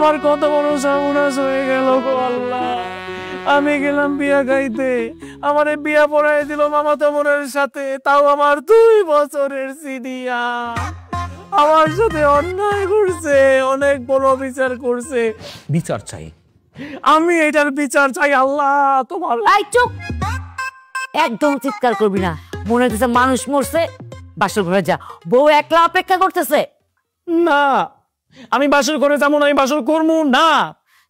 আমার কত বড় সর্বনাশ হয়ে গেল গো আল্লাহ। আমি গেলাম বিয়া খাইতে, আমারে বিয়া পড়াই দিল মামাতো বোনের সাথে, তাও আমার 2 বছরের সিনিয়া। আমার সাথে অন্যায় করছে, অনেক বড় বিচার করছে। বিচার চাই, আমি এটার বিচার চাই আল্লাহ তোমার। এই চুপ, একদম চিৎকার করবি না। মনে হচ্ছে মানুষ মরছে, বাসর ঘরে যা, বউ একলা অপেক্ষা করতেছে। না, আমি বাসর ঘরে যাবো না, আমি বাসর করবো না।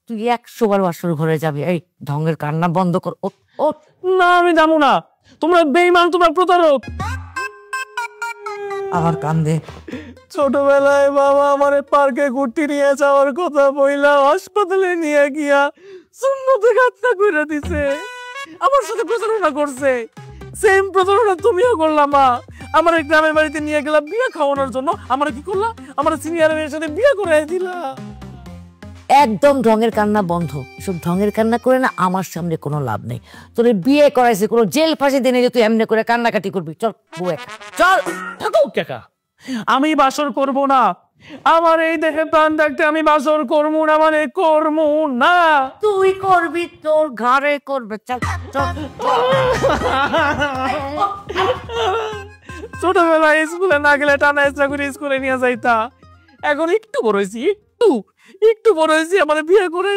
তুই 100 বার বাসর ঘরে যাবি। এই ঢঙ্গের কান্না বন্ধ কর। ও না, আমি যাবো না, তোমরা বেঈমান, তোমরা প্রতারক। আবার কান্দে। ছোটবেলায় বাবা আমারে পার্কে ঘুরতে নিয়ে যাওয়ার কথা বইলা হাসপাতালে নিয়ে গিয়া সুন্নতে ঘাতটা কইরা দিছে, আমার সাথে প্রতারণা করছে। সেম প্রতারণা তুমিও করলা মা। আমার গ্রামের বাড়িতে নিয়ে গেলাম বিয়ে খাওয়ানোর জন্য, আমার কি করলা, আমার সিনিয়র মেয়ের সাথে বিয়ে করাই দিলা। একদম ঢঙের কান্না বন্ধ। এসব ঢঙের কান্না করে না আমার সামনে কোনো লাভ নেই। তোর বিয়ে করাইছে, কোনো জেল ফাঁসি দিনে যে তুই এমনি করে কান্নাকাটি করবি। চল বউ চল। থাকো কাকা, আমি বাসর করব না। আমার এই দেহে প্রাণ থাকতে আমি বাসর করবো না, মানে করবো না। তুই করবি, তোর ঘরে করবে। চল চল। ছোটবেলায় স্কুলে না গেলে টানা ইচ্ছা করে স্কুলে নিয়ে যাইতা। এখন একটু বড় হয়েছি, একটু বড় হয়েছি, আমার বিয়ে করে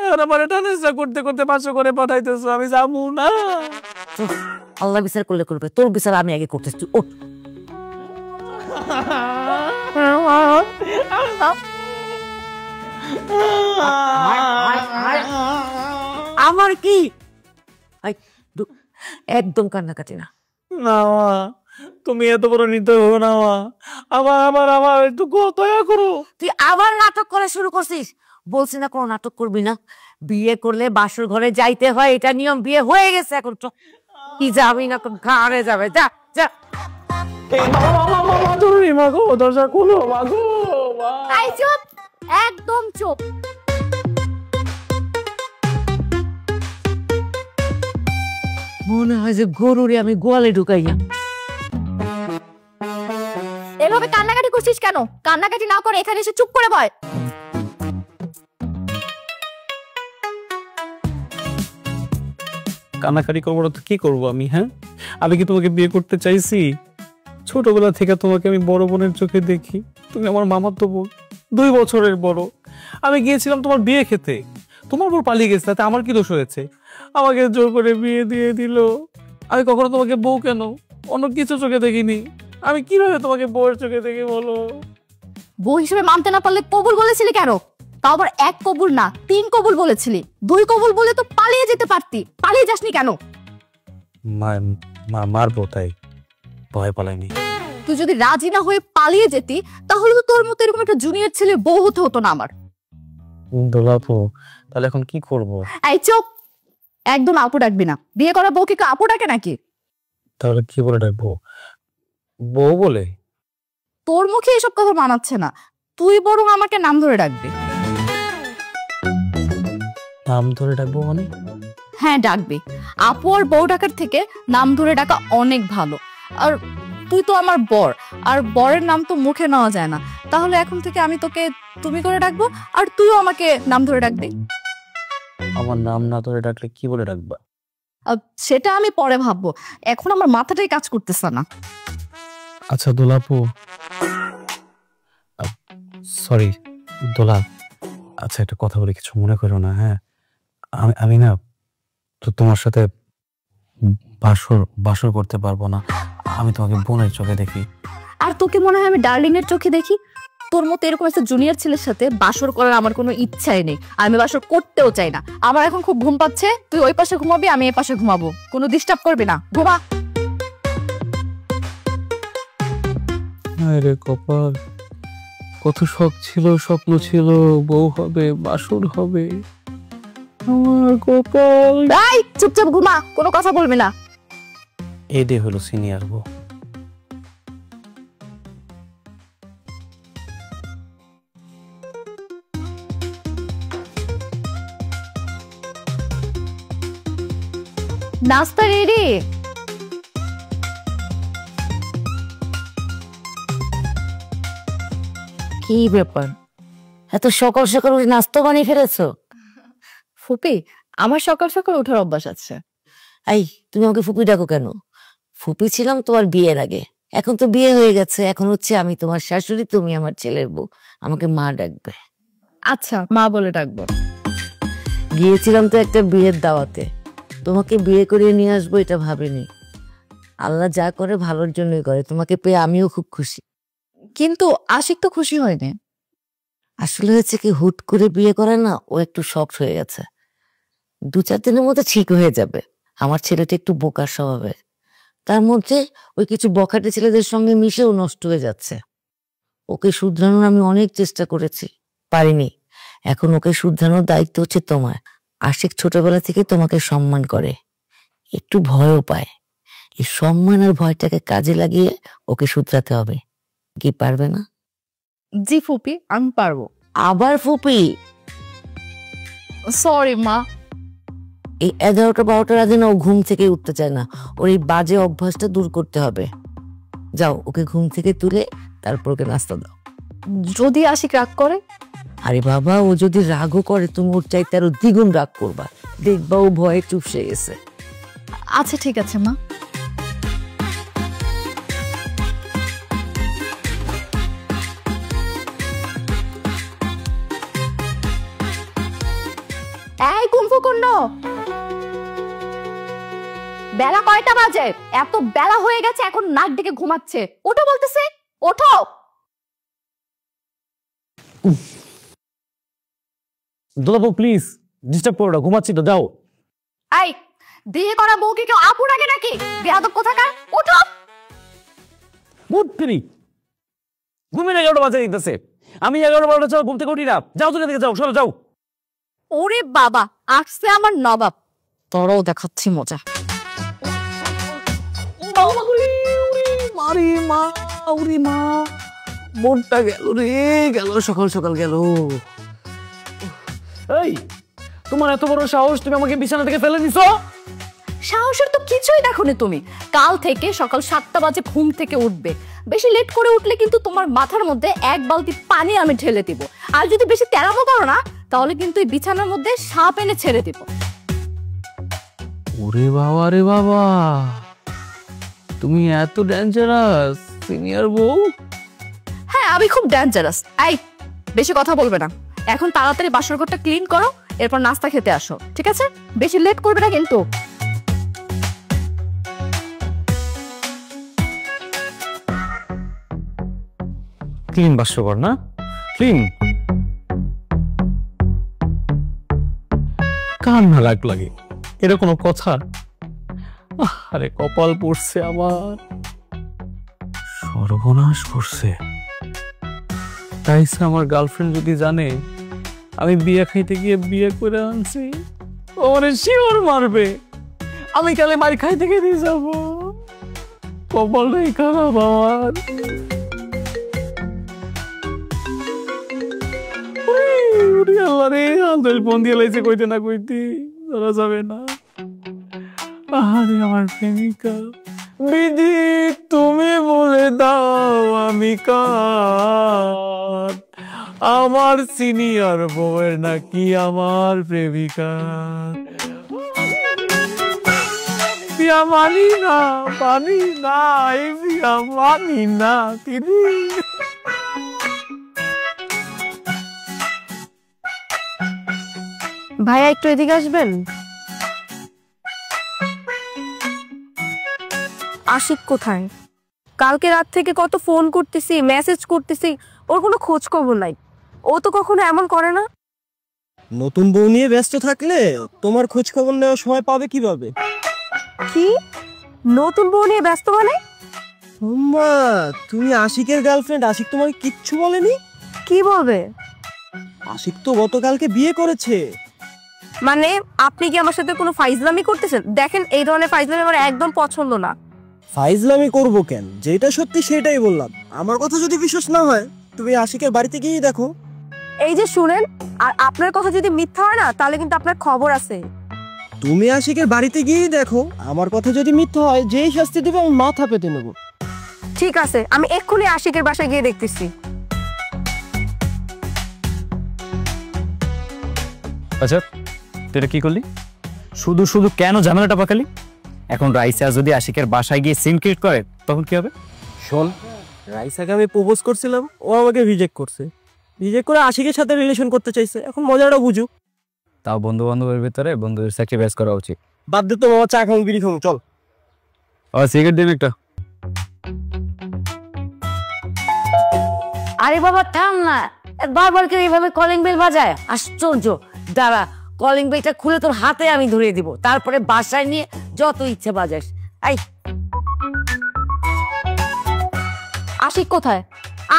এখন আমার টানা ইচ্ছা করতে করতে বাসর করে পাঠাইতেছো, আমি যাবো না। আল্লাহ বিচার করলে করবে, তোর বিচার আমি আগে করতেছি। তুই ওঠ। আমার কি একদম কান্নাকাটি না। না মা, তুমি এত বড় নিতে হবে না মা, আবার আবার আবার একটু দয়া করো। তুই আবার নাটক করে শুরু করছিস। বলছি না কোনো নাটক করবি না। বিয়ে করলে বাসর ঘরে যাইতে হয়, এটা নিয়ম। বিয়ে হয়ে গেছে, এখন কি যাবি না, ঘরে যাবে। যা যা। দরজা খুলো মা গো। চুপ, একদম চুপ। মনে হয় যে গরুরে আমি গোয়ালে ঢুকাইয়া। এভাবে কান্নাকাটি করছিস কেন? কান্নাকাটি না করে এখানে এসে চুপ করে বয়। কান্নাকাটি করবো না তো কি করবো আমি? হ্যাঁ, আমি কি তোমাকে বিয়ে করতে চাইছি? ছোটবেলা থেকে তোমাকে আমি বড় বোনের চোখে দেখি, তুমি আমার মামাতো বোন, 2 বছরের বড়। আমি গিয়েছিলাম তোমার বিয়ে খেতে, তোমার বোন পালিয়ে গেছে, তাতে আমার কি দোষ হয়েছে? আমাকে জোর করে বিয়ে দিয়ে দিল। আমি কখনো তোমাকে বউ কেন, অন্য কিছু চোখে দেখিনি। আমি কিভাবে তোমাকে বউয়ের চোখে দেখি বলো? বউ হিসেবে মানতে না পারলে কবুল বলেছিলি কেন? তাও আবার 1 কবুল না, 3 কবুল বলেছিলি। 2 কবুল বলে তো পালিয়ে যেতে পারতি, পালিয়ে যাসনি কেন? মারবো তাই ভয় পালাইনি। তুই যদি রাজি না হয়ে পালিয়ে যেতি, তাহলে তো তোর মতো এরকম একটা জুনিয়র ছেলে বউ হতে হতো না আমার। দোলাপু, তাহলে এখন কি করব? এই চুপ, একদম আপু ডাকবি না। বিয়ে করা বউকে কেউ আপু ডাকে নাকি? তাহলে কি বলে ডাকবো? বউ বলে? তোর মুখে এসব কথা মানাচ্ছে না। তুই বরং আমাকে নাম ধরে ডাকবি। নাম ধরে ডাকবো মানে? হ্যাঁ ডাকবি। আপু আর বউ ডাকার থেকে নাম ধরে ডাকা অনেক ভালো। আর তুই তো আমার বর, আর বরের নাম তো মুখে নেওয়া যায় না। তাহলে এখন থেকে আমি তোকে তুমি করে ডাকবো, আর তুইও আমাকে নাম ধরে ডাকবি। আমার নাম না ধরে ডাকলে কি বলে ডাকবা? সেটা আমি পরে ভাববো, এখন আমার মাথাটাই কাজ করতেছে না। আচ্ছা দোলাপু, সরি দোলা, আচ্ছা একটা কথা বলি, কিছু মনে করো না। হ্যাঁ, আমি না তো তোমার সাথে বাসর করতে পারবো না। আমি তোমাকে বোনের চোখে দেখি। আর তোকে মনে হয় আমি ডার্লিং এর চোখে দেখি? তোর মতো এরকম একটা জুনিয়র ছেলের সাথে বাসর করার আমার কোনো ইচ্ছাই নেই। আমি বাসর করতেও চাই না। আমার এখন খুব ঘুম পাচ্ছে, তুই ওই পাশে ঘুমাবি, আমি এই পাশে ঘুমাবো। কোনো ডিস্টার্ব করবি না, ঘুমা। আরে কপাল, কত শখ ছিল, স্বপ্ন ছিল, বউ হবে, বাসর হবে। আমার কপাল। এই চুপচাপ ঘুমা, কোনো কথা বলবি না। এডে হলো সিনিয়র বউ। নাস্তা রেডি? কি ব্যাপার, এত সকাল সকাল উঠে নাস্তা বানিয়ে ফেলেছো? ফুপি, আমার সকাল সকাল ওঠার অভ্যাস আছে। এই, তুমি আমাকে ফুপি ডাকো কেন? ফুপি ছিলাম তোমার বিয়ের আগে, এখন তো বিয়ে হয়ে গেছে, এখন হচ্ছে আমি তোমার শাশুড়ি, তুমি আমার ছেলের বউ, আমাকে মা ডাকবে। আচ্ছা, মা বলে ডাকবো। গিয়েছিলাম তো একটা বিয়ের দাওয়াতে, তোমাকে বিয়ে করিয়ে নিয়ে আসবো এটা ভাবিনি। আল্লাহ যা করে ভালোর জন্যই করে, তোমাকে পেয়ে আমিও খুব খুশি। কিন্তু আশিক তো খুশি হয়নি। আসলে হয়েছে কি, হুট করে বিয়ে করে না, ও একটু শক্ট হয়ে গেছে। 2-4 দিনের মধ্যে ঠিক হয়ে যাবে। আমার ছেলেটা একটু বোকার স্বভাবের, তার মধ্যে ওই কিছু বখাটে ছেলেদের সঙ্গে মিশে ও নষ্ট হয়ে যাচ্ছে। ওকে শুধরানোর আমি অনেক চেষ্টা করেছি, পারিনি। এখন ওকে শুধরানোর দায়িত্ব হচ্ছে তোমার। আশিক ছোটবেলা থেকে তোমাকে সম্মান করে, একটু ভয়ও পায়। এই সম্মান আর ভয়টাকে কাজে লাগিয়ে ওকে শুধরাতে হবে। কি পারবে না? জি ফুপি, আমি পারবো। আবার ফুপি? সরি মা। এই 11টা-12টার আগে না ও ঘুম থেকে উঠতে চায় না। ওর এই বাজে অভ্যাসটা দূর করতে হবে। যাও, ওকে ঘুম থেকে তুলে তারপর ওকে নাস্তা দাও। যদি আশিক রাগ করে? আরে বাবা, ও যদি রাগও করে তুমি ওর চাইতে আরো দ্বিগুণ রাগ করবা, দেখবা ও ভয়ে চুপসে গেছে। আচ্ছা ঠিক আছে মা। এই কুম্ভকর্ণ, বেলা কয়টা বাজে? এত বেলা হয়ে গেছে, এখন নাক ডেকে ঘুমাচ্ছে। ওঠো বলতেছে, ওঠো। দোলাবো প্লিজ, ডিস্টার্ব করো না, ঘুমাচ্ছি তো, যাও। এই, বিয়ে করা বউকে কেউ আপু রাখে নাকি? বেয়াদব কোথাকার, ওঠো। গুড ফিরি, ঘুমিয়ে 11টা বাজে দিতেছে। আমি 11-12টা ছাড়া ঘুম থেকে উঠি না। যাও, তুমি এদিকে যাও, সরো যাও। ওরে বাবা, আসছে আমার নবাব, তোরও দেখাচ্ছি মজা। মনটা গেল রে, গেল, সকাল সকাল গেল। এই, তোমার এত বড় সাহস, তুমি আমাকে বিছানা থেকে ফেলে দিছো? সাহসের তো কিছুই দেখোনি তুমি। কাল থেকে সকাল 7টা বাজে ঘুম থেকে উঠবে। বেশি লেট করে উঠলে কিন্তু তোমার মাথার মধ্যে 1 বালতি পানি আমি ঢেলে দিব। আর যদি বেশি তেরামো করো না, তাহলে কিন্তু এই বিছানার মধ্যে সাপ এনে ছেড়ে দিব। ওরে বাবা রে বাবা, তুমি এত ডেঞ্জারাস সিনিয়র বউ? হ্যাঁ, আমি খুব ডেঞ্জারাস। এই, বেশি কথা বলবে না। এখন তাড়াতাড়ি বাসর ঘরটা ক্লিন করো, এরপর নাস্তা খেতে আসো, ঠিক আছে? বেশি লেট করবে না কিন্তু। ক্লিন বাস্যকর না? ক্লিন কার না রাগ লাগে? এটা কোনো কথা? আরে কপাল পড়ছে আমার, সর্বনাশ করছে। তাইছে আমার গার্লফ্রেন্ড যদি জানে আমি বিয়ে খাইতে গিয়ে বিয়ে করে আনছি, ও মানে শিওর মারবে। আমি কালে মার খাইতে গিয়ে যাবো। কপালটাই খারাপ আমার। ফোন দিয়ে লাইছে, কইতে না কইতে ধরা যাবে না। আরে আমার প্রেমিকা, বিধি তুমি বলে দাও আমি কার? আমার সিনিয়র বউয়ের নাকি আমার প্রেমিকা? বিয়া মানি না, মানি না, এই বিয়া মানি না তিনি। ভাইয়া একটু এদিকে আসবেন। আশিক কোথায়? কালকে রাত থেকে কত ফোন করতেছি, মেসেজ করতেছি, ওর কোনো খোঁজ খবর নাই। ও তো কখনো এমন করে না। নতুন বউ নিয়ে ব্যস্ত থাকলে তোমার খোঁজ খবর নেওয়ার সময় পাবে কিভাবে? কি নতুন বউ নিয়ে ব্যস্ত মানে? মা, তুমি আশিকের গার্লফ্রেন্ড, আশিক তোমাকে কিচ্ছু বলেনি? কি বলবে? আশিক তো গতকালকে বিয়ে করেছে। মানে আপনি কি আমার সাথে কোনো ফাইজলামি করতেছেন? দেখেন, এই ধরনের ফাইজলামি আমার একদম পছন্দ না। ফাইজলামি করবো কেন? যেটা সত্যি সেটাই বললাম। আমার কথা যদি বিশ্বাস না হয় তুমি আশিকের বাড়িতে গিয়ে দেখো। এই যে শুনেন, আর আপনার কথা যদি মিথ্যা হয় না, তাহলে কিন্তু আপনার খবর আছে। তুমি আশিকের বাড়িতে গিয়ে দেখো, আমার কথা যদি মিথ্যা হয় যেই শাস্তি দেবে আমি মাথা পেতে নেবো। ঠিক আছে, আমি এক্ষুনি আশিকের বাসায় গিয়ে দেখতেছি। আচ্ছা তুই এটা কি করলি? শুধু শুধু কেন ঝামেলাটা পাকালি? এখন রাইসা যদি আশিকের বাসায় গিয়ে সিন ক্রিয়েট করে তখন কি হবে? শোন, রাইসাকে আমি প্রপোজ করছিলাম, ও আমাকে রিজেক্ট করছে। রিজেক্ট করে আশিকের সাথে রিলেশন করতে চাইছে। এখন মজাটা বুঝু। তাও বন্ধু বান্ধবের ভিতরে বন্ধুদের স্যাক্রিফাইস করা উচিত। বাদ দে তো বাবা, চা খাবো, বিড়ি খাবো, চল। সিগারেট দিন একটা। আরে বাবা থাম না, বারবার করে এইভাবে কলিং বেল বাজায়, আশ্চর্য। দাঁড়া, কলিং বেলটা খুলে তোর হাতে আমি ধরিয়ে দিব, তারপরে বাসায় নিয়ে যত ইচ্ছে বাজাস। এই আশিক কোথায়?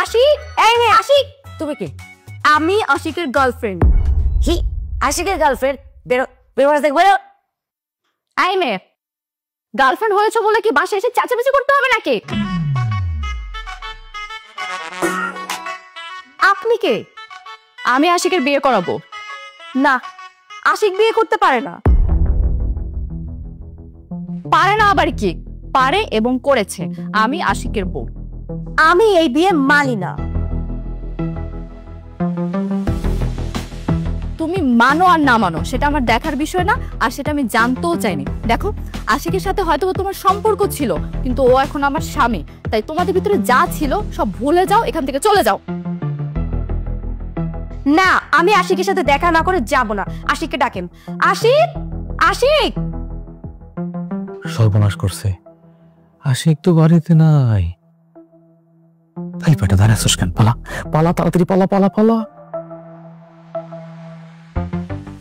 আশিক, এই নে আশিক। তুমি কি? আমি আশিকের গার্লফ্রেন্ড। কি আশিকের গার্লফ্রেন্ড? বেরো, বেরো, দেখ বেরো। এই মেয়ে, গার্লফ্রেন্ড হয়েছে বলে কি বাসায় এসে চেঁচামেচি করতে হবে নাকি? আপনি কে? আমি আশিকের বিয়ে করাবো। না, আশিক বিয়ে করতে পারে না। পারে না আবার কি? পারে এবং করেছে। আমি আশিকের বউ। আমি এই বিয়ে মানি না। তুমি মানো আর না মানো সেটা আমার দেখার বিষয় না, আর সেটা আমি জানতেও চাইনি। দেখো, আশিকের সাথে হয়তো তোমার সম্পর্ক ছিল, কিন্তু ও এখন আমার স্বামী। তাই তোমাদের ভিতরে যা ছিল সব ভুলে যাও, এখান থেকে চলে যাও। না, আমি আশিকের সাথে দেখা না করে যাব না। আশিককে ডাকেন। আশিক, আশিক। সর্বনাশ করছে, আশিক তো বাড়িতে নাই। তাই পেটা দাঁড়াচ্ছিস কেন? পালা পালা, তাড়াতাড়ি পালা পালা পালা।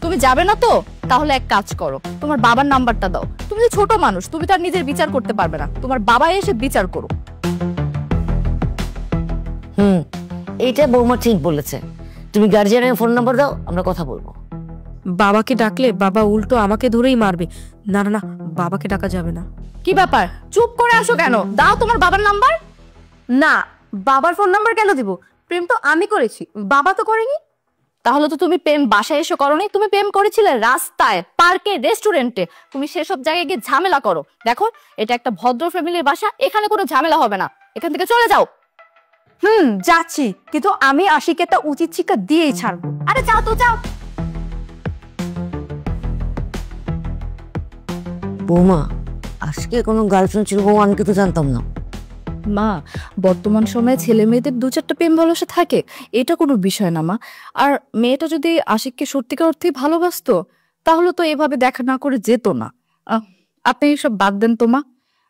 তুমি যাবে না তো? তাহলে এক কাজ করো, তোমার বাবার নাম্বারটা দাও। তুমি যে ছোট মানুষ, তুমি তার নিজের বিচার করতে পারবে না, তোমার বাবা এসে বিচার করো। এইটা বৌমা ঠিক বলেছে। তুমি গার্জিয়ানের ফোন নাম্বার দাও, আমরা কথা বলবো। বাবাকে ডাকলে বাবা উল্টো আমাকে ধরেই মারবে। না না না, বাবাকে ডাকা যাবে না। কি ব্যাপার, চুপ করে আসো কেন? দাও তোমার বাবার নাম্বার। না, বাবার ফোন নাম্বার কেন দিব? প্রেম তো আমি করেছি, বাবা তো করেনি। তাহলে তো তুমি প্রেম বাসায় এসে করোনি, তুমি প্রেম করেছিলে রাস্তায়, পার্কে, রেস্টুরেন্টে। তুমি সেসব জায়গায় গিয়ে ঝামেলা করো। দেখো, এটা একটা ভদ্র ফ্যামিলির বাসা, এখানে কোনো ঝামেলা হবে না। এখান থেকে চলে যাও। যাচ্ছি, কিন্তু আমি আশিককে একটা উচিত শিক্ষা দিয়েই ছাড়বো। আরে যাও তো, যাও। বৌমা, আজকে কোনো গার্লফ্রেন্ড ছিল বৌমা? আমি কিন্তু জানতাম না। মা, বর্তমান সময়ে ছেলে মেয়েদের দু চারটা প্রেম ভালোবাসা থাকে, এটা কোনো বিষয় না মা। আর মেয়েটা যদি আশিককে সত্যিকার অর্থেই ভালোবাসতো, তাহলে তো এভাবে দেখা না করে যেত না। আপনি এসব বাদ দেন তো মা।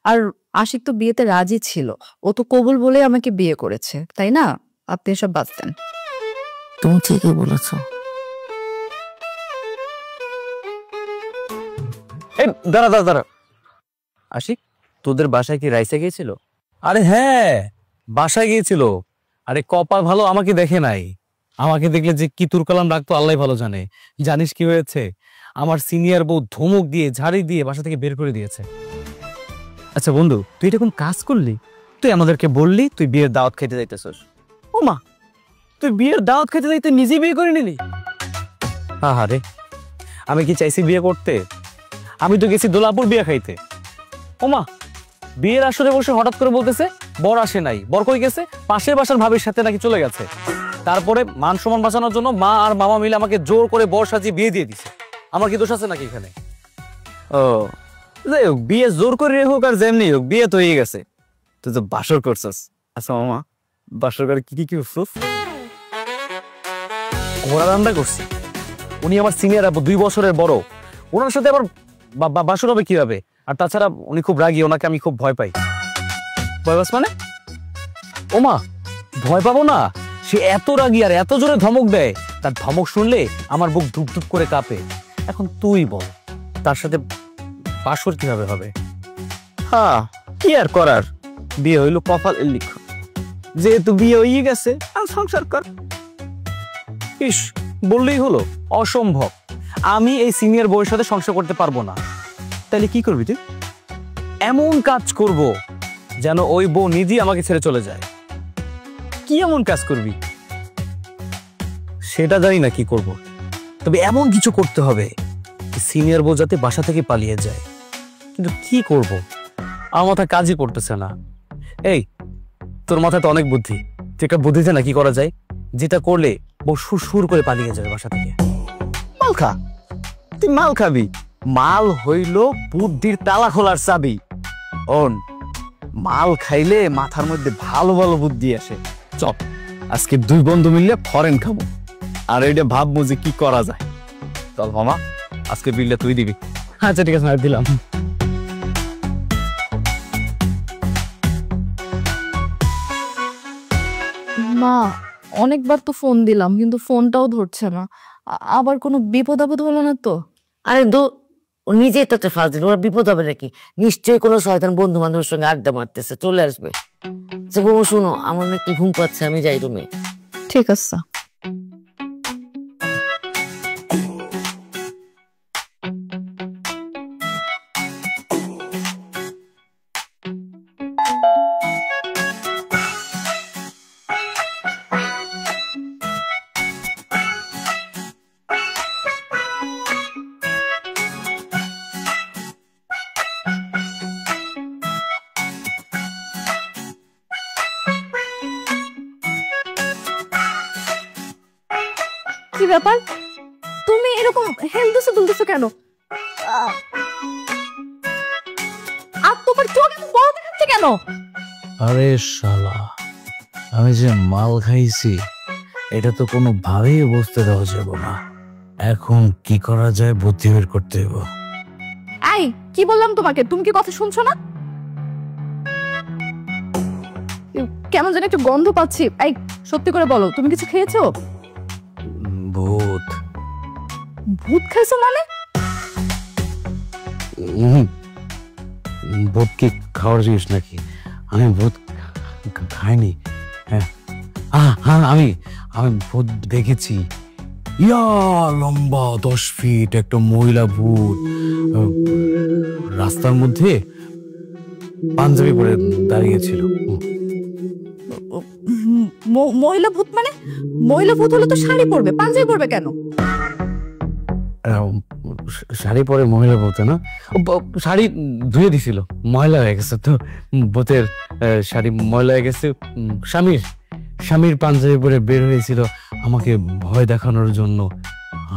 আর আশিক তো বিয়েতে রাজি ছিল, ও তো কবুল বলে আমাকে বিয়ে করেছে, তাই না? আপনি এসব বাদ দেন। তুমি ঠিকই বলেছ। এই দাঁড়া দাঁড়া দাঁড়া, আশিক তোদের বাসায় কি রাইসা গিয়েছিল? আরে হ্যাঁ, বাসায় গিয়েছিল। আরে কপাল ভালো, আমাকে দেখে নাই। আমাকে দেখলে যে কি তুরকালাম রাখতো আল্লাহ ভালো জানে। জানিস কি হয়েছে? আমার সিনিয়র বউ ধমক দিয়ে, ঝাড়ি দিয়ে বাসা থেকে বের করে দিয়েছে। আচ্ছা বন্ধু, তুই এটা কোন কাজ করলি? তুই আমাদেরকে বললি তুই বিয়ের দাওয়াত খেতে যাইতেছস। ও মা, তুই বিয়ের দাওয়াত খেতে যাইতে নিজেই বিয়ে করে নিলি? আহারে, আমি কি চাইছি বিয়ে করতে? আমি তো গেছি দোলাপুর বিয়ে খাইতে। ওমা, বিয়ের আসরে বসে হঠাৎ করে বলতেছে বর আসে নাই। বর কই গেছে? পাশের বাসার ভাবির সাথে নাকি চলে গেছে। তারপরে মান সম্মান বাঁচানোর জন্য মা আর মামা মিলে আমাকে জোর করে বর সাজিয়ে বিয়ে দিয়ে দিছে। আমার কি দোষ আছে নাকি এখানে? ও যাই হোক, বিয়ে জোর করে হোক আর যেমনি হোক, বিয়ে তো হয়ে গেছে। তুই তো বাসর করছস। আচ্ছা মামা, বাসর করে কি কি করছস? ঘোড়া রান্না করছি। উনি আমার সিনিয়র, 2 বছরের বড়। ওনার সাথে আবার বাসর হবে কিভাবে? আর তাছাড়া উনি খুব রাগী, ওনাকে আমি খুব ভয় পাই। ভয় পাস মানে? ওমা, ভয় পাবো না? সে এত রাগী আর এত জোরে ধমক দেয়, তার ধমক শুনলে আমার বুক ধুপ ধুপ করে কাঁপে। এখন তুই বল, তার সাথে বাসর কিভাবে হবে? হ্যাঁ, কি আর করার, বিয়ে হইলো কপাল লিখ। যেহেতু বিয়ে হয়ে গেছে আর সংসার কর। ইস, বললেই হলো? অসম্ভব, আমি এই সিনিয়র বউয়ের সাথে সংসার করতে পারবো না। তাহলে কি করবি তুই? এমন কাজ করব যেন ওই বউ নিজেই আমাকে ছেড়ে চলে যায়। কি এমন কাজ করবি? সেটা জানি না কি করব, তবে এমন কিছু করতে হবে সিনিয়র বউ যাতে বাসা থেকে পালিয়ে যায়। কিন্তু কি করব, আমার মাথায় কাজই করতেছে না। এই, তোর মাথায় তো অনেক বুদ্ধি, তুই একটা বুদ্ধি দে না কি করা যায়, যেটা করলে বউ সুর সুর করে পালিয়ে যাবে বাসা থেকে। মাল খা, তুই মাল খাবি। মাল হইল বুদ্ধির তালা খোলার চাবি। ওন মাল খাইলে মাথার মধ্যে ভালো ভালো বুদ্ধি আসে। চল আজকে দুই বন্ধু মিললে ফরেন খাবো, আর এইটা ভাববো যে কি করা যায়। চল মামা, আজকে বিলটা তুই দিবি। আচ্ছা ঠিক আছে, দিলাম। মা, অনেকবার তো ফোন দিলাম কিন্তু ফোনটাও ধরছে না। আবার কোনো বিপদ আপদ হলো না তো? আরে ও নিজেই তো একটা ফাজিল, ওরা বিপদ হবে নাকি? নিশ্চয়ই কোনো শয়তান বন্ধু বান্ধবের সঙ্গে আড্ডা মারতেছে, চলে আসবে। আচ্ছা বউ, শোনো, আমার না একটু ঘুম পাচ্ছে, আমি যাই রুমে। ঠিক আছে। কি ব্যাপার, তুমি এরকম হেলদুসে দুলদুসে কেন? আর তোমার চোখ এত বড় দেখাচ্ছে কেন? আরে শালা, আমি যে মাল খাইছি এটা তো কোনো ভাবেই বুঝতে দেওয়া যাবে না। এখন কি করা যায় বুদ্ধি বের করতে হবে। এই কি বললাম তোমাকে, তুমি কি কথা শুনছো না? কেমন যেন একটু গন্ধ পাচ্ছি। এই সত্যি করে বলো, তুমি কিছু খেয়েছো? ভূত। ভূত খাইছো মানে? ভূত কি খাওয়ার জিনিস নাকি? আমি ভূত খাইনি। হ্যাঁ, আমি ভূত দেখেছি। ইয়া লম্বা 10 ফিট একটা মহিলা ভূত, রাস্তার মধ্যে পাঞ্জাবি পরে দাঁড়িয়েছিল। মহিলা ভূত মানে? মহিলা ভূত হলে তো শাড়ি পরবে, পাঞ্জাবি পরবে কেন? শাড়ি পরে মহিলা ভূত না, শাড়ি ধুয়ে দিছিল, ময়লা হয়ে গেছে তো। ভূতের শাড়ি ময়লা হয়ে গেছে, স্বামীর পাঞ্জাবি পরে বের হয়েছিল আমাকে ভয় দেখানোর জন্য।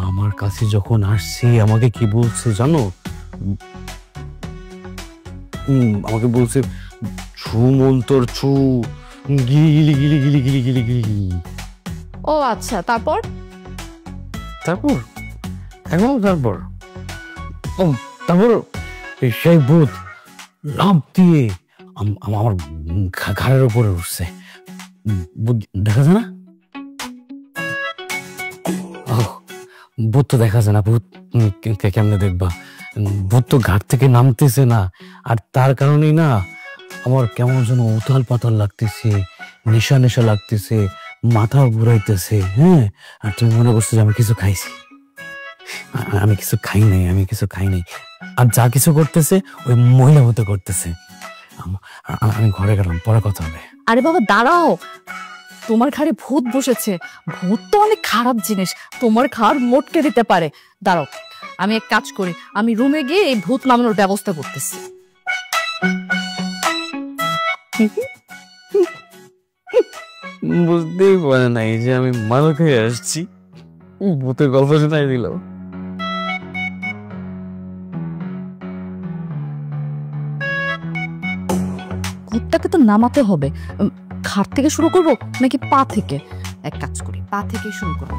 আমার কাছে যখন আসছি আমাকে কি বলছে জানো? আমাকে বলছে ছু মন্তর ছু, গিলি গিলি গিলি গিলি গিলি গিলি গিলি। ও আচ্ছা, তারপর? তারপর সেই ভূত লাফ দিয়ে আমার ঘাড়ের উপরে উঠছে। দেখা যায় না? ভূত তো দেখা যায় না, ভূত কেমনে দেখবা? ভূত তো ঘাট থেকে নামতেছে না, আর তার কারণেই না আমার কেমন যেন উথাল পাতাল লাগতেছে, নেশা নেশা লাগতেছে, মাথা ঘুরাইতেছে। হ্যাঁ, আর তুমি মনে করছো যে আমি কিছু খাইছি। আমি কিছু খাই নাই। আর যা কিছু করতেছে ওই মহিলা হতে করতেছে। আমি ঘরে গেলাম, পরে কথা হবে। আরে বাবা দাঁড়াও, তোমার ঘাড়ে ভূত বসেছে। ভূত তো অনেক খারাপ জিনিস, তোমার ঘাড় মোটকে দিতে পারে। দাঁড়াও, আমি এক কাজ করি, আমি রুমে গিয়ে এই ভূত নামানোর ব্যবস্থা করতেছি। বুঝতেই পারে নাই যে আমি মাল খেয়ে আসছি, ভূতের গল্প শোনাই দিল। ভূতটাকে তো নামাতে হবে। ঘাট থেকে শুরু করব নাকি পা থেকে? এক কাজ করি, পা থেকে শুরু করব।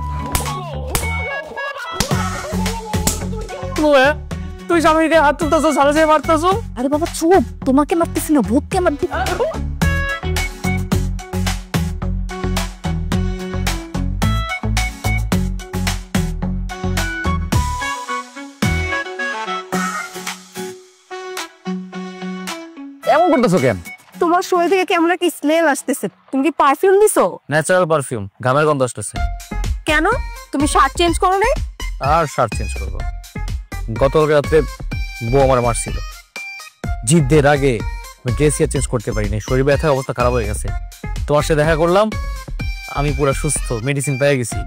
তুই স্বামীকে হাত তুলতেছো, সারা সারা মারতেছো। আরে বাবা চুপ, তোমাকে মারতেছি না, ভূতকে মারতে। এমন করতেছো কেন? তোমার শরীর থেকে কেমন একটা স্মেল আসতেছে। তুমি কি পারফিউম দিছো? ন্যাচারাল পারফিউম, ঘামের গন্ধ আসতেছে। কেন তুমি শার্ট চেঞ্জ করো নাই? আর শার্ট চেঞ্জ করবো? গতকাল রাত্রে বউ আমার মারছিল, জিদ্দের আগে ড্রেস চেঞ্জ করতে পারিনি, শরীর ব্যথার অবস্থা খারাপ হয়ে গেছে। তোমার সাথে দেখা করলাম, আমি পুরো সুস্থ, মেডিসিন পেয়ে গেছি।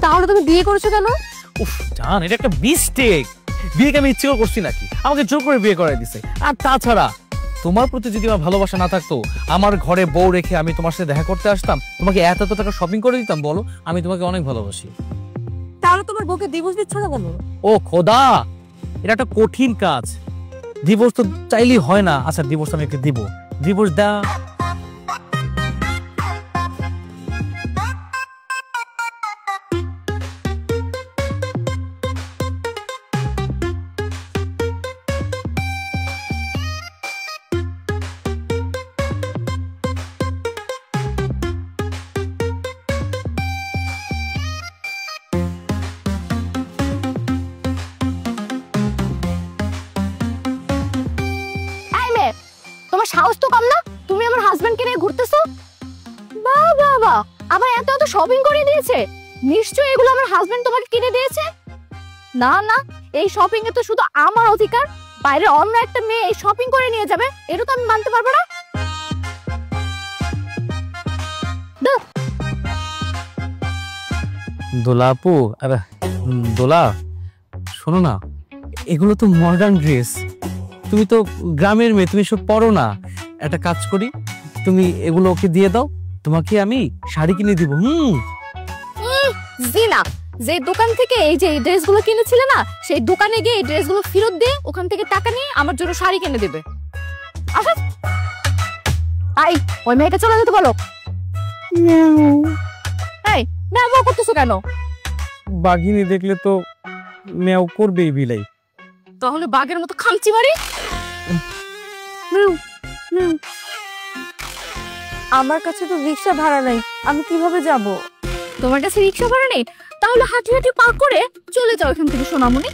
তাহলে তুমি বিয়ে করেছো কেন? উফ জান, এটা একটা মিস্টেক। বিয়েকে আমি ইচ্ছে করে করছি নাকি? আমাকে জোর করে বিয়ে করাই দিছে। আর তাছাড়া তোমার প্রতি যদি আমার ভালোবাসা না থাকতো, আমার ঘরে বউ রেখে আমি তোমার সাথে দেখা করতে আসতাম, তোমাকে এত টাকা শপিং করে দিতাম? বলো, আমি তোমাকে অনেক ভালোবাসি। তাহলে তোমার আমার বউকে ডিভোর্স দিচ্ছ না কেন? ও খোদা, এটা একটা কঠিন কাজ। ডিভোর্স তো চাইলেই হয় না। আচ্ছা ডিভোর্স আমি একটু দিব, ডিভোর্স দা। তোমার সাহস তো কম না, তুমি আমার হাজবেন্ডকে নিয়ে ঘুরতেছো? বাহ বাহ বাহ, আবার এত এত শপিং করে দিয়েছে। নিশ্চয়ই এগুলো আমার হাজবেন্ড তোমাকে কিনে দিয়েছে। না না, এই শপিং এ তো শুধু আমার অধিকার। বাইরে অন্য একটা মেয়ে এই শপিং করে নিয়ে যাবে, এটা তো আমি মানতে পারবো না। দোলা আপু, আরে দোলা শোনো না, এগুলো তো মডার্ন ড্রেস। তুমি তো গ্রামের মেয়ে, তুমি সব পরো না। একটা কাজ করি, তুমি এগুলো ওকে দিয়ে দাও, তোমাকে আমি শাড়ি কিনে দিব। জিনা, যে দোকান থেকে এই যে এই ড্রেসগুলো কিনেছিলে না, সেই দোকানে গিয়ে এই ড্রেসগুলো ফেরত দিয়ে ওখান থেকে টাকা নিয়ে আমার জন্য শাড়ি কিনে দেবে। আচ্ছা আই, ওই মেয়েটা চলে যেতে বলো। এই ম্যাও করতেছো কেন? বাঘিনী দেখলে তো ম্যাও করবেই বিলাই। তাহলে বাঘের মতো খামচি মারি। আমার কাছে তো রিক্সা ভাড়া নাই, আমি কিভাবে যাব? তোমার কাছে রিক্সা ভাড়া নেই? তাহলে হাঁটি হাঁটি পা করে চলে যাও এখান থেকে সোনামণি।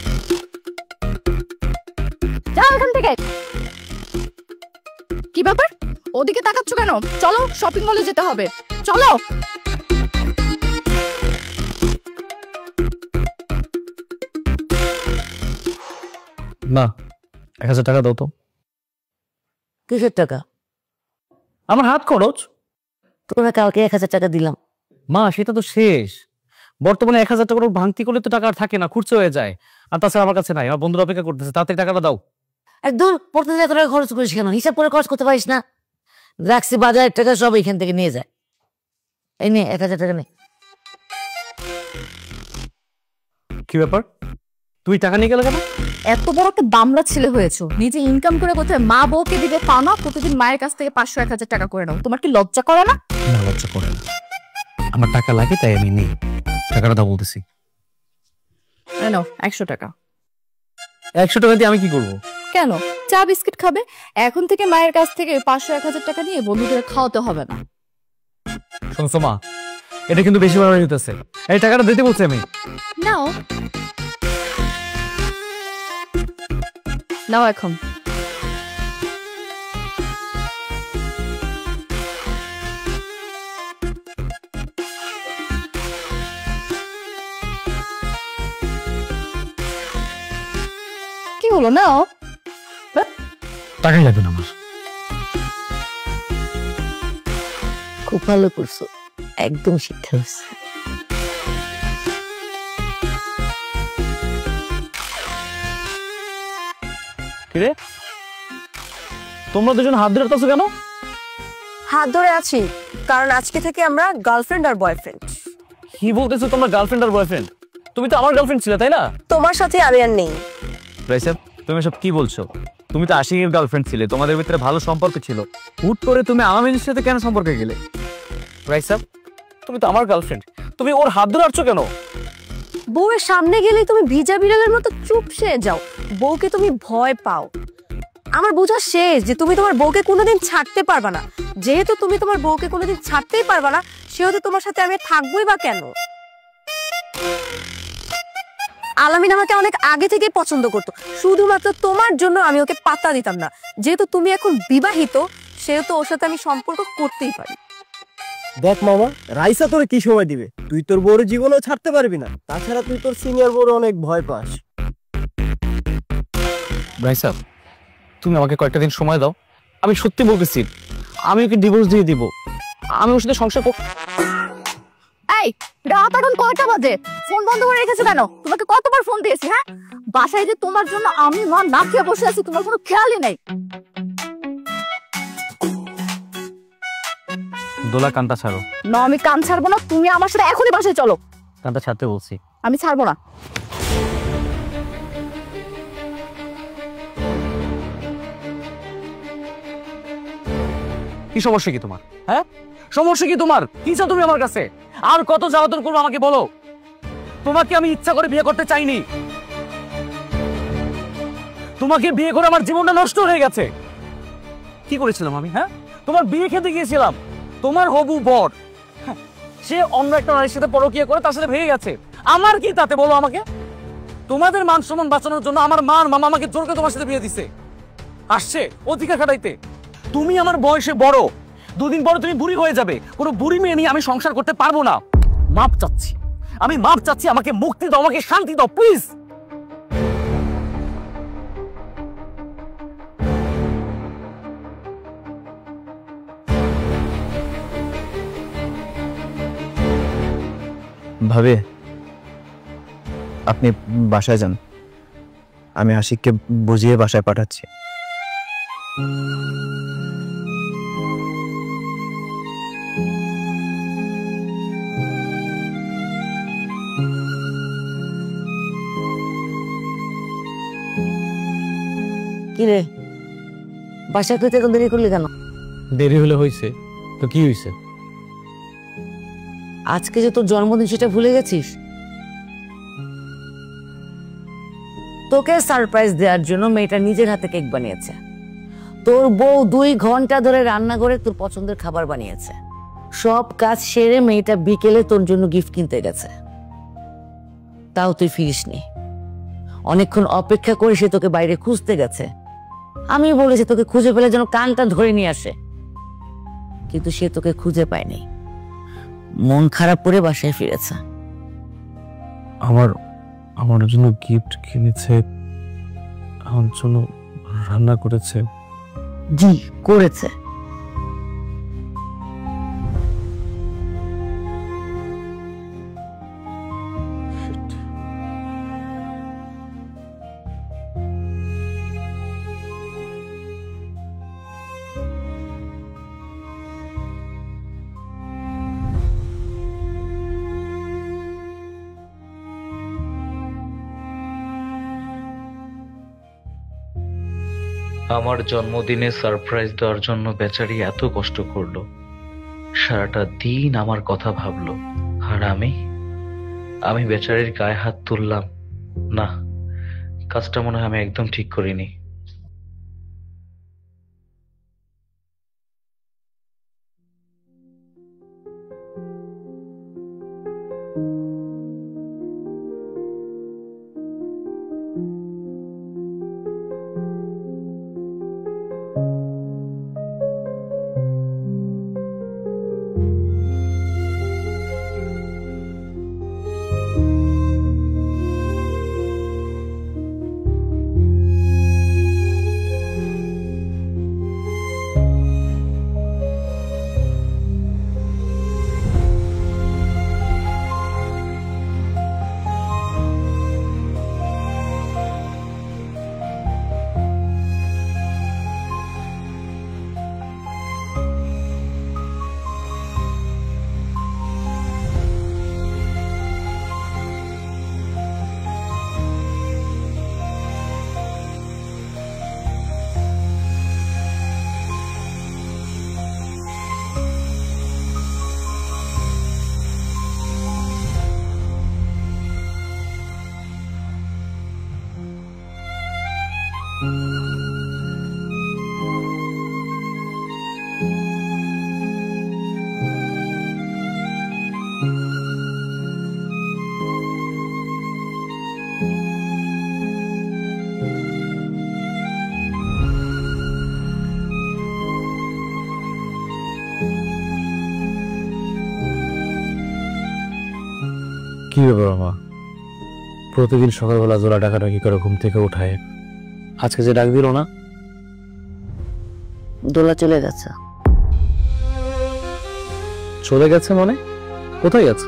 যাও এখান থেকে। কি ব্যাপার, ওদিকে তাকাচ্ছ কেন? চলো শপিং মলে যেতে হবে, চলো। না, 1000 টাকা দাও তো। কিসের টাকা? আমার হাত খরচ। তোমরা কালকে 1000 টাকা দিলাম। মা সেটা তো শেষ। বর্তমানে 1000 টাকার ভাঙতি করলে তো টাকা আর থাকে না, খুরচে হয়ে যায়। আর তাছাড়া আমার কাছে নাই, আমার বন্ধুরা অপেক্ষা করতেছে, তাড়াতাড়ি টাকাটা দাও। আর দূর, প্রতিদিন এত টাকা খরচ করিস কেন? হিসাব করে খরচ করতে পারিস না? রাখছি বাজারের টাকা সব এখান থেকে নিয়ে যায়। এই নে 1000 টাকা নে। কি ব্যাপার, তুই টাকা নিয়ে গেলে কেন? এত বড় একটা দামড়া ছেলে হয়েছো, নিজে ইনকাম করে কোথায় মা বউকে দিবে তা না, প্রতিদিন মায়ের কাছ থেকে 500-1000 টাকা করে নাও। তোমার কি লজ্জা করে না? না, লজ্জা করে না। আমার টাকা লাগে তাই আমি নেই। টাকাটা দাও বলতেছি। নাও 100 টাকা। 100 টাকা দিয়ে আমি কি করবো? কেন, চা বিস্কিট খাবে? এখন থেকে মায়ের কাছ থেকে 500-1000 টাকা নিয়ে বন্ধুদের খাওয়াতে হবে না। শুনছো মা, এটা কিন্তু বেশি বাড়ানো হইতেছে। এই টাকাটা দিতে বলছি আমি। নাও নাও এখন। কি হলো? নাও। টাকাই লাগবে না আমার। খুব ভালো করছো, একদম শিক্ষা হচ্ছে। কিরে, তোমরা দুজন হাত ধরে আছো কেন? হাত ধরে আছি কারণ আজকে থেকে আমরা গার্লফ্রেন্ড আর বয়ফ্রেন্ড। কি বলতেছো তোমরা গার্লফ্রেন্ড আর বয়ফ্রেন্ড? তুমি তো আমার গার্লফ্রেন্ড ছিলে, তাই না? তোমার সাথে আমি আর নেই। রাইসা, তুমি সব কি বলছো? তুমি তো আশিকের গার্লফ্রেন্ড ছিলে, তোমাদের ভিতরে ভালো সম্পর্ক ছিল। হুট করে তুমি আমিনের সাথে কেন সম্পর্কে গেলে? রাইসা, তুমি তো আমার গার্লফ্রেন্ড, তুমি ওর হাত ধরে আসছো কেন? বউয়ের সামনে গেলে তুমি ভিজা বিড়ালের মতো চুপসে যাও, বউকে তুমি ভয় পাও। আমার বোঝা শেষ যে তুমি তোমার বউকে কোনোদিন ছাড়তে পারবা না। যেহেতু তুমি তোমার বউকে কোনোদিন ছাড়তেই পারবা না, সেহেতু তোমার সাথে আমি থাকবোই বা কেন? আলামিন আমাকে অনেক আগে থেকেই পছন্দ করতো, শুধুমাত্র তোমার জন্য আমি ওকে পাত্তা দিতাম না। যেহেতু তুমি এখন বিবাহিত, সেহেতু ওর সাথে আমি সম্পর্ক করতেই পারি। দেখ মামা, রাইসা তোরে কি সময় দিবে? তুই তোর বউর জীবনেও ছাড়তে পারবি না। তাছাড়া তুই তোর সিনিয়র বউর অনেক ভয় পাস। রাইসা, তুমি আমাকে কয়েকটা দিন সময় দাও। আমি সত্যি বলতেছি, আমি ওকে ডিভোর্স দিয়ে দিব। আমি ওর সাথে সংসার করব। এই রাত এখন কয়টা বাজে? ফোন বন্ধ করে রেখেছো কেন? তোমাকে কতবার ফোন দিয়েছি? হ্যাঁ, বাসায় যে তোমার জন্য আমি মা না খেয়ে বসে আছি, তোমার কোনো খেয়ালই নেই। দোলা, কানটা ছাড়ো। না, আমি কান ছাড়বো না। তুমি আমার সাথে এখনই বাসায় চলো। কানটা ছাড়তে বলছি। আমি ছাড়বো না। কি সমস্যা কি তোমার? হ্যাঁ, সমস্যা কি তোমার? কি চাও তুমি আমার কাছে? আর কত জ্বালাতন করবো আমাকে বলো? তোমাকে আমি ইচ্ছা করে বিয়ে করতে চাইনি। তোমাকে বিয়ে করে আমার জীবনটা নষ্ট হয়ে গেছে। কি করেছিলাম আমি? হ্যাঁ, তোমার বিয়ে খেতে গিয়েছিলাম, তোমার হবু বর সে অন্য একটা নারীর সাথে পরকীয়া করে তার সাথে ভেঙে গেছে। আমার কি তাতে বলো আমাকে? তোমাদের মান সম্মান বাঁচানোর জন্য আমার মামা আমাকে জোর করে তোমার সাথে বিয়ে দিছে, আসছে অধিকার খাটাইতে। তুমি আমার বয়সে বড়, দুদিন পরে তুমি বুড়ি হয়ে যাবে। কোনো বুড়ি মেয়ে নিয়ে আমি সংসার করতে পারবো না। মাপ চাচ্ছি, আমি মাপ চাচ্ছি। আমাকে মুক্তি দাও, আমাকে শান্তি দাও প্লিজ। ভাবে আপনি বাসায় যান, আমি আশিককে বুঝিয়ে বাসায় পাঠাচ্ছি। কিরে বাসায় খেতে এত দেরি করলি কেন? দেরি হলে হয়েছে তো কি হয়েছে? আজকে যে তোর জন্মদিন সেটা ভুলে গেছিস? তোকে সারপ্রাইজ দেওয়ার জন্য মেয়েটা নিজের হাতে কেক বানিয়েছে। তোর বউ 2 ঘন্টা ধরে রান্না করে তোর পছন্দের খাবার বানিয়েছে। সব কাজ সেরে মেয়েটা বিকেলে তোর জন্য গিফট কিনতে গেছে, তাও তুই ফিরিসনি। অনেকক্ষণ অপেক্ষা করে সে তোকে বাইরে খুঁজতে গেছে। আমি বলেছি তোকে খুঁজে পেলে যেন কানটা ধরে নিয়ে আসে, কিন্তু সে তোকে খুঁজে পায়নি। মন খারাপ করে বাসায় ফিরেছে। আমার জন্য গিফট কিনেছে, আমার জন্য রান্না করেছে। জি করেছে। আমার জন্মদিনে সারপ্রাইজ দেওয়ার জন্য বেচারি এত কষ্ট করলো, সারাটা দিন আমার কথা ভাবলো, আর আমি বেচারির গায়ে হাত তুললাম না। কাজটা মনে হয় আমি একদম ঠিক করিনি। কি ব্যাপার মা? প্রতিদিন সকালবেলা জোড়া ডাকাডাকি করে ঘুম থেকে উঠায়, আজকে যে ডাক দিল না? দোলা চলে গেছে। চলে গেছে মানে? কোথায় গেছে?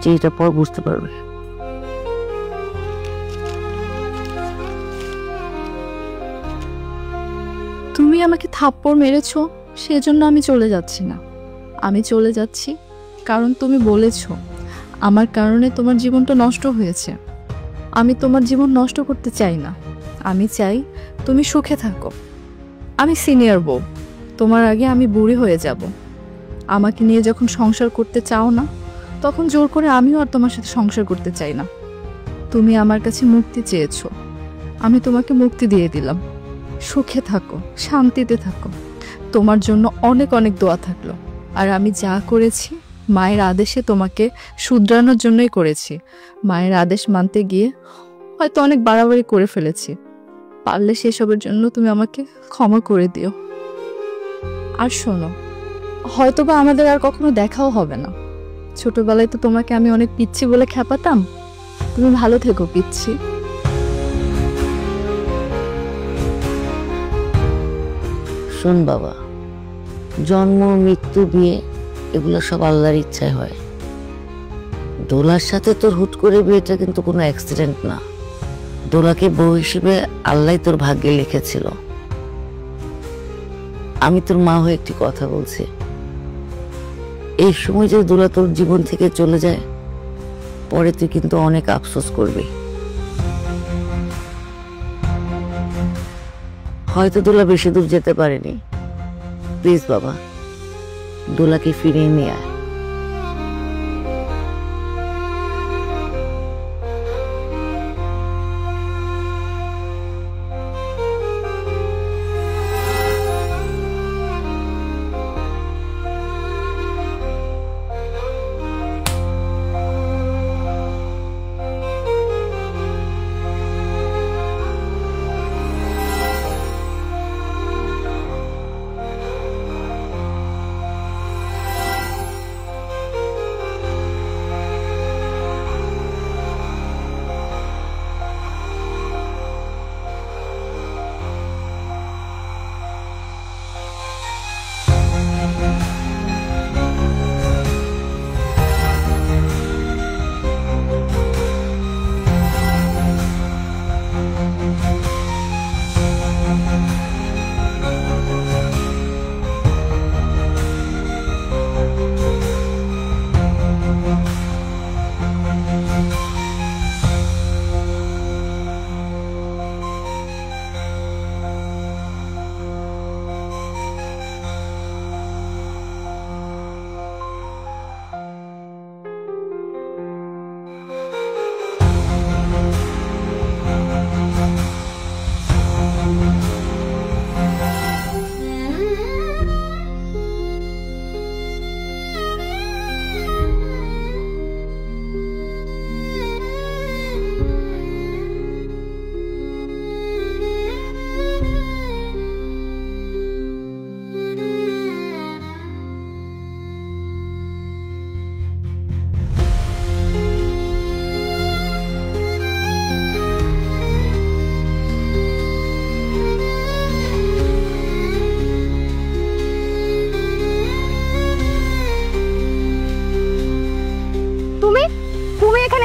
চিঠিটা পর বুঝতে পারবে। তুমি আমাকে থাপ্পড় মেরেছো, সেজন্য আমি চলে যাচ্ছি না। আমি চলে যাচ্ছি কারণ তুমি বলেছো আমার কারণে তোমার জীবনটা নষ্ট হয়েছে। আমি তোমার জীবন নষ্ট করতে চাই না, আমি চাই তুমি সুখে থাকো। আমি সিনিয়র বউ, তোমার আগে আমি বুড়ি হয়ে যাব। আমাকে নিয়ে যখন সংসার করতে চাও না, তখন জোর করে আমিও আর তোমার সাথে সংসার করতে চাই না। তুমি আমার কাছে মুক্তি চেয়েছো, আমি তোমাকে মুক্তি দিয়ে দিলাম। সুখে থাকো, শান্তিতে থাকো। তোমার জন্য অনেক অনেক দোয়া থাকলো। আর আমি যা করেছি মায়ের আদেশে তোমাকে শুধরানোর জন্যই করেছি। মায়ের আদেশ মানতে গিয়ে হয়তো অনেক বাড়াবাড়ি করে ফেলেছি, পারলে সেসবের জন্য তুমি আমাকে ক্ষমা করে দিও। আর শোনো, হয়তোবা আমাদের আর কখনো দেখাও হবে না। ছোটবেলায় তো তোমাকে আমি অনেক পিচ্ছি বলে খেপাতাম। তুমি ভালো থেকো পিচ্ছি। শোন বাবা, জন্ম, মৃত্যু, বিয়ে এগুলো সব আল্লাহর ইচ্ছায় হয়। দোলার সাথে তোর হুট করে বিয়েটা কিন্তু কোনো অ্যাক্সিডেন্ট না। দোলাকে বউ হিসেবে আল্লাহ তোর ভাগ্যে লিখেছিল। আমি তোর মা হয়ে একটি কথা বলছি, এই সময় যে দোলা তোর জীবন থেকে চলে যায়, পরে তুই কিন্তু অনেক আফসোস করবি। হয়তো দোলা বেশি দূর যেতে পারেনি। প্লিজ বাবা, দোলাকে ফিরিয়ে নিয়ে আয়।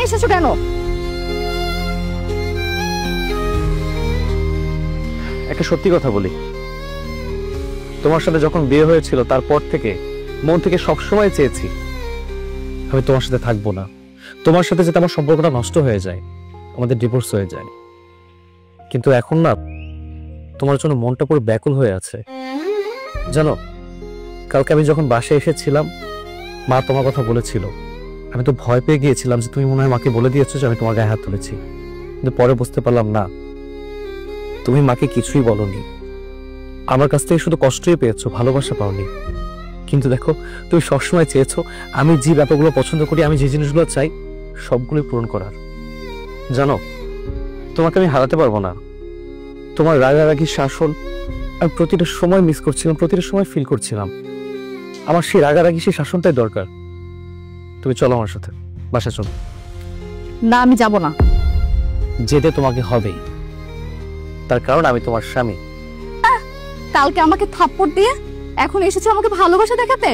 এসেছো কেন? একটা সত্যি কথা বলি, তোমার সাথে যখন বিয়ে হয়েছিল তারপর থেকে মন থেকে সবসময় চেয়েছি আমি তোমার সাথে থাকবো না, তোমার সাথে যাতে আমার সম্পর্কটা নষ্ট হয়ে যায়, আমাদের ডিভোর্স হয়ে যায়। কিন্তু এখন না, তোমার জন্য মনটা পুরো ব্যাকুল হয়ে আছে। জানো, কালকে আমি যখন বাসায় এসেছিলাম, মা তোমার কথা বলেছিল। আমি তো ভয় পেয়ে গিয়েছিলাম যে তুমি মনে হয় মাকে বলে দিয়েছো যে আমি তোমার গায়ে হাত তুলেছি, কিন্তু পরে বুঝতে পারলাম না, তুমি মাকে কিছুই বলনি। আমার কাছ থেকে শুধু কষ্টই পেয়েছো, ভালোবাসা পাওনি। কিন্তু দেখো, তুমি সবসময় চেয়েছো আমি যে ব্যাপারগুলো পছন্দ করি, আমি যে জিনিসগুলো চাই সবগুলোই পূরণ করার। জানো, তোমাকে আমি হারাতে পারবো না। তোমার রাগারাগি শাসন আমি প্রতিটা সময় মিস করছিলাম, প্রতিটা সময় ফিল করছিলাম। আমার সেই রাগারাগি সেই শাসনটাই দরকার। তুমি চলো আমার সাথে, বাসায় চলো। না, আমি যাব না। যেতে তোমাকে হবেই, তার কারণ আমি তোমার স্বামী। কালকে আমাকে থাপ্পড় দিয়ে এখন এসেছো আমাকে ভালোবাসা দেখাতে?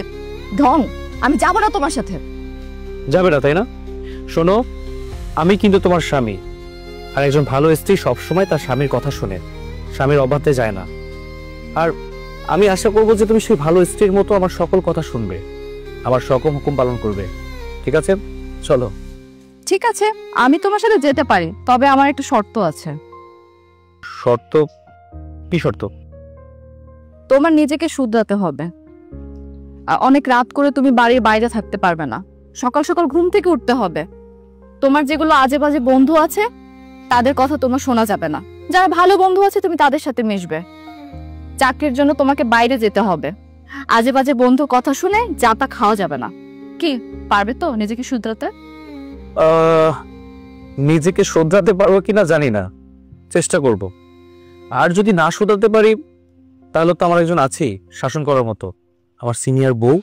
ঢং, আমি যাব না তোমার সাথে। যাবে না তাই না? শোনো, আমি কিন্তু তোমার স্বামী, আর একজন ভালো স্ত্রী সবসময় তার স্বামীর কথা শোনে, স্বামীর অবাধে যায় না। আর আমি আশা করবো যে তুমি সেই ভালো স্ত্রীর মতো আমার সকল কথা শুনবে। আমার সকম হুকুম পালন করবে। ঠিক আছে, চলো। ঠিক আছে, আমি তোমার সাথে যেতে পারি, তবে আমার একটা শর্ত আছে। শর্ত? কি শর্ত? তোমার নিজেকে শুধরাতে হবে। অনেক রাত করে তুমি বাড়ির বাইরে থাকতে পারবে না, সকাল সকাল ঘুম থেকে উঠতে হবে। তোমার যেগুলো আজে বাজে বন্ধু আছে তাদের কথা তোমার শোনা যাবে না, যারা ভালো বন্ধু আছে তুমি তাদের সাথে মিশবে। চাকরির জন্য তোমাকে বাইরে যেতে হবে, আজে বাজে বন্ধুর কথা শুনে যা তা খাওয়া যাবে না। কি পারবে তো নিজেকে শুধরাতে? নিজেকে শোধরাতে পারবো কিনা জানি না, চেষ্টা করব। আর যদি না শোধরাতে পারি তাহলে তো আমার একজন আছেই শাসন করার মতো, আমার সিনিয়র বউ।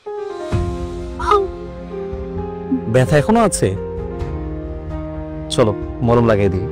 ব্যথা এখনো আছে, চলো মলম লাগিয়ে দিই।